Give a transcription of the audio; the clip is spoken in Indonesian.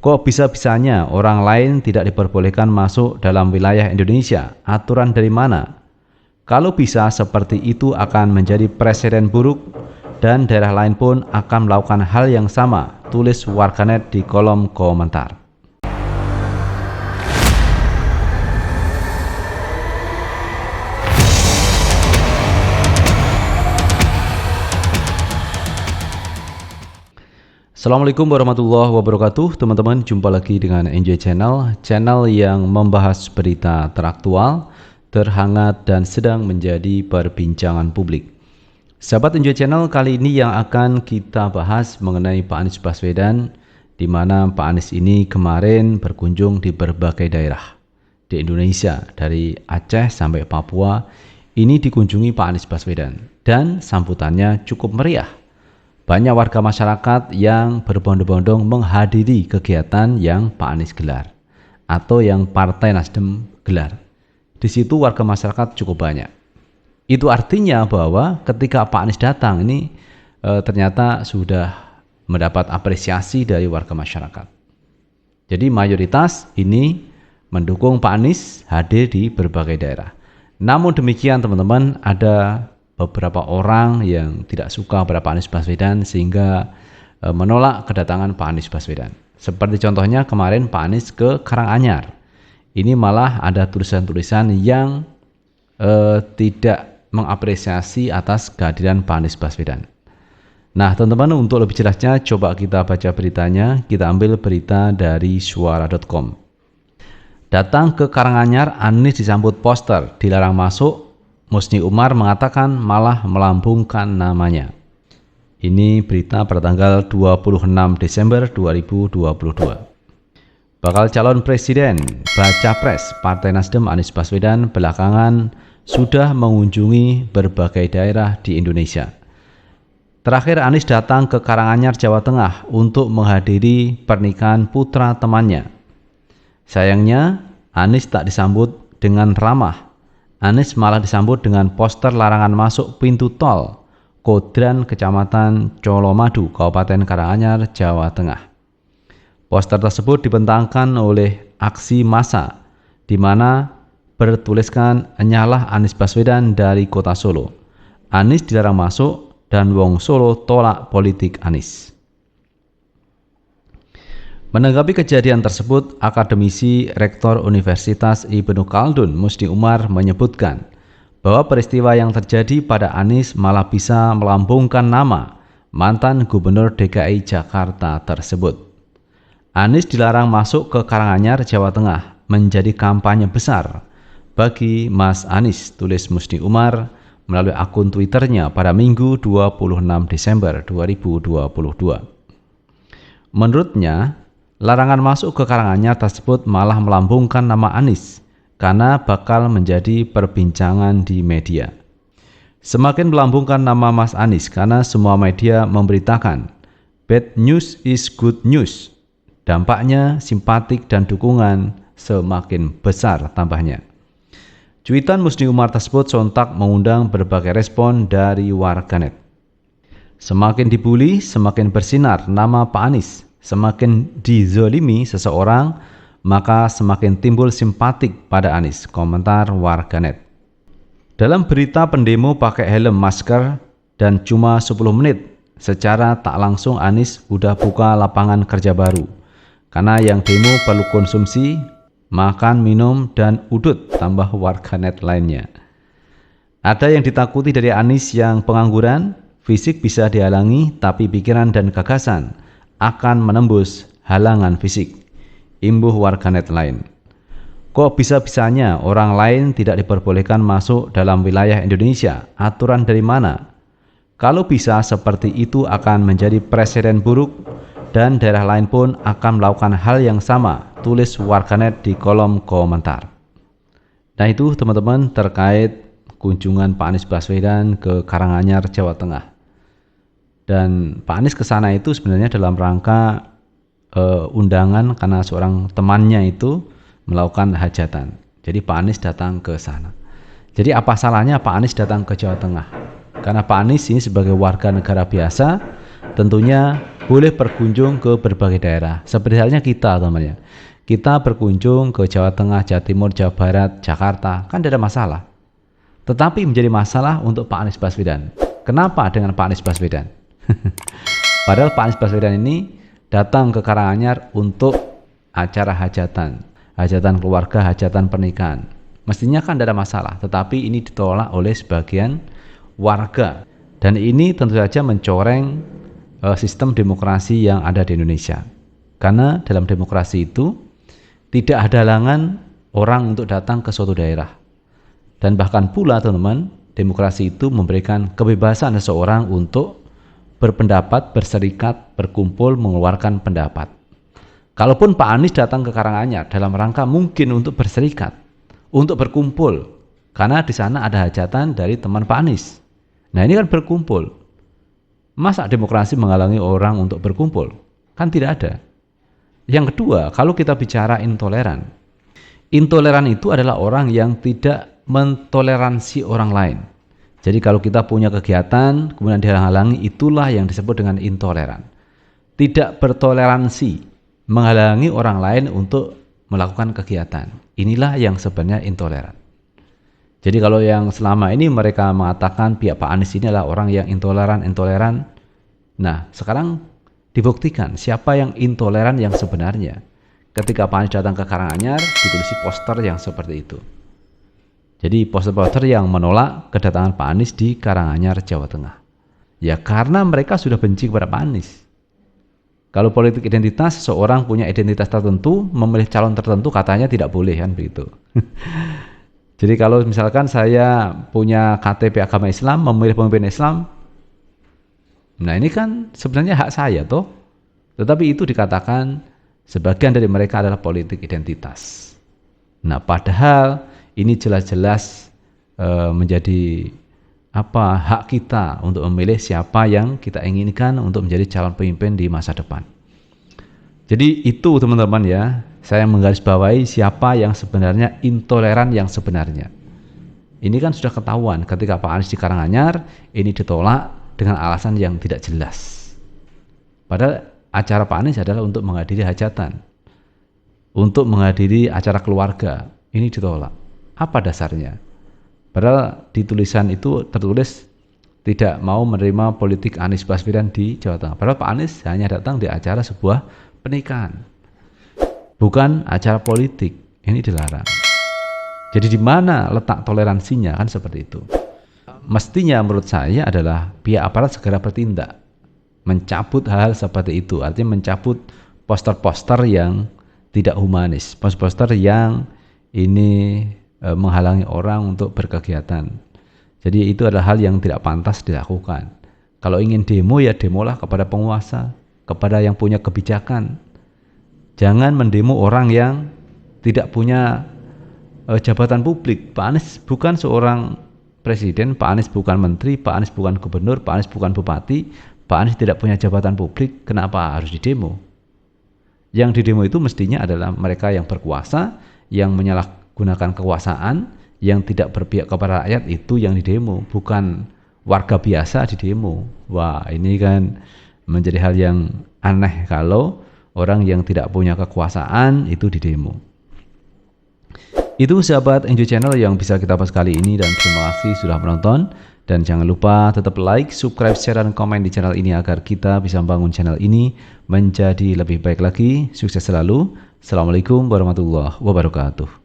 Kok bisa-bisanya orang lain tidak diperbolehkan masuk dalam wilayah Indonesia? Aturan dari mana? Kalau bisa seperti itu akan menjadi presiden buruk dan daerah lain pun akan melakukan hal yang sama. Tulis warganet di kolom komentar. Assalamualaikum warahmatullahi wabarakatuh. Teman-teman, jumpa lagi dengan Enjoy Channel yang membahas berita teraktual, terhangat dan sedang menjadi perbincangan publik. Sahabat Enjoy Channel, kali ini yang akan kita bahas mengenai Pak Anies Baswedan, di mana Pak Anies ini kemarin berkunjung di berbagai daerah di Indonesia, dari Aceh sampai Papua. Ini dikunjungi Pak Anies Baswedan dan sambutannya cukup meriah. Banyak warga masyarakat yang berbondong-bondong menghadiri kegiatan yang Pak Anies gelar atau yang Partai Nasdem gelar. Di situ warga masyarakat cukup banyak. Itu artinya bahwa ketika Pak Anies datang ini ternyata sudah mendapat apresiasi dari warga masyarakat. Jadi mayoritas ini mendukung Pak Anies hadir di berbagai daerah. Namun demikian teman-teman, ada beberapa orang yang tidak suka pada Pak Anies Baswedan sehingga menolak kedatangan Pak Anies Baswedan. Seperti contohnya kemarin Pak Anies ke Karanganyar. Ini malah ada tulisan-tulisan yang tidak mengapresiasi atas kehadiran Pak Anies Baswedan. Nah teman-teman, untuk lebih jelasnya coba kita baca beritanya. Kita ambil berita dari suara.com. Datang ke Karanganyar, Anies disambut poster, dilarang masuk. Musni Umar mengatakan malah melambungkan namanya. Ini berita pada tanggal 26 Desember 2022. Bakal calon presiden, baca pres Partai Nasdem Anies Baswedan belakangan sudah mengunjungi berbagai daerah di Indonesia. Terakhir Anies datang ke Karanganyar, Jawa Tengah untuk menghadiri pernikahan putra temannya. Sayangnya Anies tak disambut dengan ramah. Anies malah disambut dengan poster larangan masuk pintu tol Kodran, Kecamatan Colomadu, Kabupaten Karanganyar, Jawa Tengah. Poster tersebut dibentangkan oleh aksi massa, di mana bertuliskan "Enyalah Anies Baswedan dari Kota Solo. Anies dilarang masuk dan Wong Solo tolak politik Anies." Menanggapi kejadian tersebut, akademisi Rektor Universitas Ibnu Khaldun Musni Umar menyebutkan bahwa peristiwa yang terjadi pada Anies malah bisa melambungkan nama mantan Gubernur DKI Jakarta tersebut. Anies dilarang masuk ke Karanganyar, Jawa Tengah menjadi kampanye besar bagi Mas Anies, tulis Musni Umar melalui akun Twitternya pada Minggu 26 Desember 2022. Menurutnya, larangan masuk ke Karanganyar tersebut malah melambungkan nama Anies karena bakal menjadi perbincangan di media. Semakin melambungkan nama Mas Anies karena semua media memberitakan bad news is good news. Dampaknya simpatik dan dukungan semakin besar, tambahnya. Cuitan Musni Umar tersebut sontak mengundang berbagai respon dari warganet. Semakin dibully, semakin bersinar nama Pak Anies. Semakin dizolimi seseorang, maka semakin timbul simpatik pada Anies, komentar warganet. Dalam berita pendemo pakai helm, masker, dan cuma 10 menit, secara tak langsung Anies udah buka lapangan kerja baru. Karena yang demo perlu konsumsi, makan, minum, dan udut, tambah warganet lainnya. Ada yang ditakuti dari Anies yang pengangguran, fisik bisa dihalangi, tapi pikiran dan gagasan akan menembus halangan fisik, imbuh warganet lain. Kok bisa-bisanya orang lain tidak diperbolehkan masuk dalam wilayah Indonesia? Aturan dari mana? Kalau bisa seperti itu akan menjadi presiden buruk dan daerah lain pun akan melakukan hal yang sama. Tulis warganet di kolom komentar. Nah itu teman-teman terkait kunjungan Pak Anies Baswedan ke Karanganyar, Jawa Tengah. Dan Pak Anies ke sana itu sebenarnya dalam rangka undangan karena seorang temannya itu melakukan hajatan. Jadi Pak Anies datang ke sana. Jadi apa salahnya Pak Anies datang ke Jawa Tengah? Karena Pak Anies ini sebagai warga negara biasa tentunya boleh berkunjung ke berbagai daerah. Seperti halnya kita teman-teman ya. Kita berkunjung ke Jawa Tengah, Jawa Timur, Jawa Barat, Jakarta, kan tidak ada masalah. Tetapi menjadi masalah untuk Pak Anies Baswedan. Kenapa dengan Pak Anies Baswedan? Padahal Pak Anies Baswedan ini datang ke Karanganyar untuk acara hajatan, hajatan keluarga, hajatan pernikahan. Mestinya kan tidak ada masalah, tetapi ini ditolak oleh sebagian warga. Dan ini tentu saja mencoreng sistem demokrasi yang ada di Indonesia. Karena dalam demokrasi itu tidak ada halangan orang untuk datang ke suatu daerah. Dan bahkan pula teman-teman, demokrasi itu memberikan kebebasan seseorang untuk berpendapat, berserikat, berkumpul, mengeluarkan pendapat. Kalaupun Pak Anies datang ke Karanganyar dalam rangka mungkin untuk berserikat, untuk berkumpul, karena di sana ada hajatan dari teman Pak Anies. Nah ini kan berkumpul. Masa demokrasi menghalangi orang untuk berkumpul? Kan tidak ada. Yang kedua, kalau kita bicara intoleran, intoleran itu adalah orang yang tidak mentoleransi orang lain. Jadi kalau kita punya kegiatan kemudian dihalang-halangi, itulah yang disebut dengan intoleran. Tidak bertoleransi, menghalangi orang lain untuk melakukan kegiatan. Inilah yang sebenarnya intoleran. Jadi kalau yang selama ini mereka mengatakan pihak Pak Anies ini adalah orang yang intoleran, nah sekarang dibuktikan siapa yang intoleran yang sebenarnya. Ketika Pak Anies datang ke Karanganyar, ditulisi poster yang seperti itu. Jadi poster-poster yang menolak kedatangan Pak Anies di Karanganyar, Jawa Tengah. Ya karena mereka sudah benci kepada Pak Anies. Kalau politik identitas, seseorang punya identitas tertentu, memilih calon tertentu katanya tidak boleh kan begitu. Jadi kalau misalkan saya punya KTP agama Islam, memilih pemimpin Islam, nah ini kan sebenarnya hak saya toh. Tetapi itu dikatakan sebagian dari mereka adalah politik identitas. Nah padahal ini jelas-jelas menjadi hak kita untuk memilih siapa yang kita inginkan untuk menjadi calon pemimpin di masa depan. Jadi itu teman-teman ya, saya menggarisbawahi siapa yang sebenarnya intoleran yang sebenarnya. Ini kan sudah ketahuan ketika Pak Anies di Karanganyar, ini ditolak dengan alasan yang tidak jelas. Padahal acara Pak Anies adalah untuk menghadiri hajatan, untuk menghadiri acara keluarga, ini ditolak. Apa dasarnya? Padahal di tulisan itu tertulis tidak mau menerima politik Anies Baswedan di Jawa Tengah. Padahal Pak Anies hanya datang di acara sebuah pernikahan, bukan acara politik. Ini dilarang. Jadi di mana letak toleransinya kan seperti itu. Mestinya menurut saya adalah pihak aparat segera bertindak, mencabut hal seperti itu. Artinya mencabut poster-poster yang tidak humanis, poster-poster yang ini menghalangi orang untuk berkegiatan. Jadi itu adalah hal yang tidak pantas dilakukan. Kalau ingin demo ya demolah kepada penguasa, kepada yang punya kebijakan. Jangan mendemo orang yang tidak punya jabatan publik. Pak Anies bukan seorang presiden, Pak Anies bukan menteri, Pak Anies bukan gubernur, Pak Anies bukan bupati, Pak Anies tidak punya jabatan publik. Kenapa harus didemo? Yang didemo itu mestinya adalah mereka yang berkuasa, yang menyalahgunakan kekuasaan, yang tidak berpihak kepada rakyat, itu yang didemo, bukan warga biasa didemo. Wah, ini kan menjadi hal yang aneh kalau orang yang tidak punya kekuasaan itu didemo. Itu sahabat Enjoy Channel yang bisa kita bahas kali ini, dan terima kasih sudah menonton. Dan jangan lupa tetap like, subscribe, share, dan komen di channel ini agar kita bisa membangun channel ini menjadi lebih baik lagi. Sukses selalu. Assalamualaikum warahmatullahi wabarakatuh.